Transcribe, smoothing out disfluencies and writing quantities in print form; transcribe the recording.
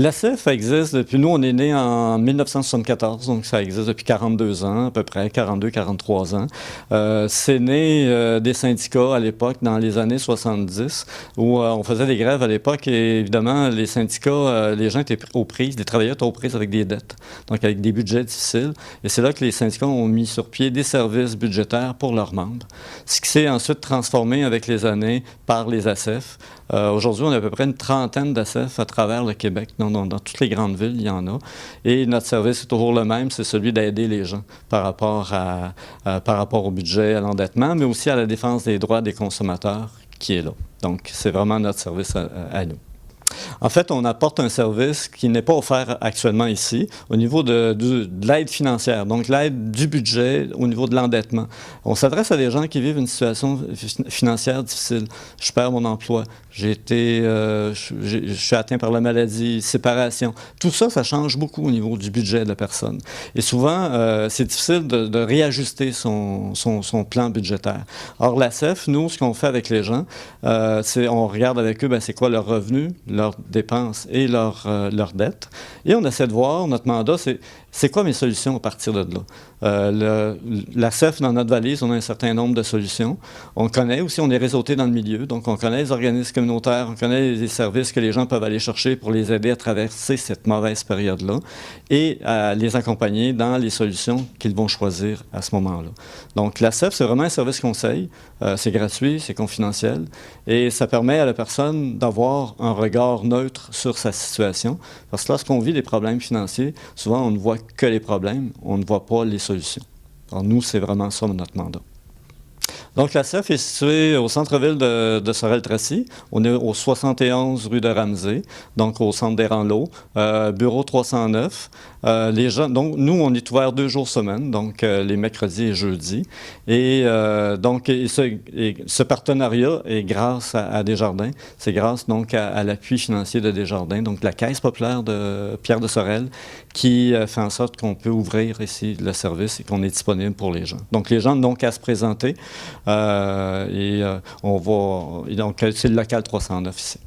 L'ACEF existe depuis, nous on est né en 1974, donc ça existe depuis 42 ans, à peu près, 42-43 ans. C'est né des syndicats à l'époque, dans les années 70, où on faisait des grèves à l'époque et évidemment les syndicats, les gens étaient aux prises, les travailleurs étaient aux prises avec des dettes, donc avec des budgets difficiles. Et c'est là que les syndicats ont mis sur pied des services budgétaires pour leurs membres, ce qui s'est ensuite transformé avec les années par les ACEF. Aujourd'hui, on a à peu près une trentaine d'ACEF à travers le Québec. Dans toutes les grandes villes, il y en a. Et notre service est toujours le même, c'est celui d'aider les gens par rapport au budget, à l'endettement, mais aussi à la défense des droits des consommateurs qui est là. Donc, c'est vraiment notre service à nous. En fait, on apporte un service qui n'est pas offert actuellement ici au niveau de l'aide financière, donc l'aide du budget au niveau de l'endettement. On s'adresse à des gens qui vivent une situation financière difficile. Je perds mon emploi, je suis atteint par la maladie, séparation. Tout ça, ça change beaucoup au niveau du budget de la personne. Et souvent, c'est difficile de réajuster son plan budgétaire. Or, l'ACEF, nous, ce qu'on fait avec les gens, c'est on regarde avec eux, c'est quoi leur revenu, leurs dépenses et leurs dettes. Et on essaie de voir, notre mandat, c'est quoi mes solutions à partir de là. L'ACEF, dans notre valise, on a un certain nombre de solutions. On connaît aussi, on est réseauté dans le milieu, donc on connaît les organismes communautaires, on connaît les services que les gens peuvent aller chercher pour les aider à traverser cette mauvaise période-là et à les accompagner dans les solutions qu'ils vont choisir à ce moment-là. Donc l'ACEF, c'est vraiment un service conseil. C'est gratuit, c'est confidentiel et ça permet à la personne d'avoir un regard neutre sur sa situation. Parce que lorsqu'on vit des problèmes financiers, souvent on ne voit que les problèmes, on ne voit pas les solutions. Alors nous, c'est vraiment ça notre mandat. Donc, l'ACEF est située au centre-ville de Sorel-Tracy. On est au 71 rue de Ramsey, donc au centre des Rands-Lots, bureau 309. Donc, nous, on est ouvert 2 jours semaine, donc les mercredis et jeudis. Et ce partenariat est grâce à Desjardins. C'est grâce donc à l'appui financier de Desjardins, donc la Caisse populaire de Pierre de Sorel, qui fait en sorte qu'on peut ouvrir ici le service et qu'on est disponible pour les gens. Donc, les gens n'ont qu'à se présenter. Donc, c'est le local 309 ici.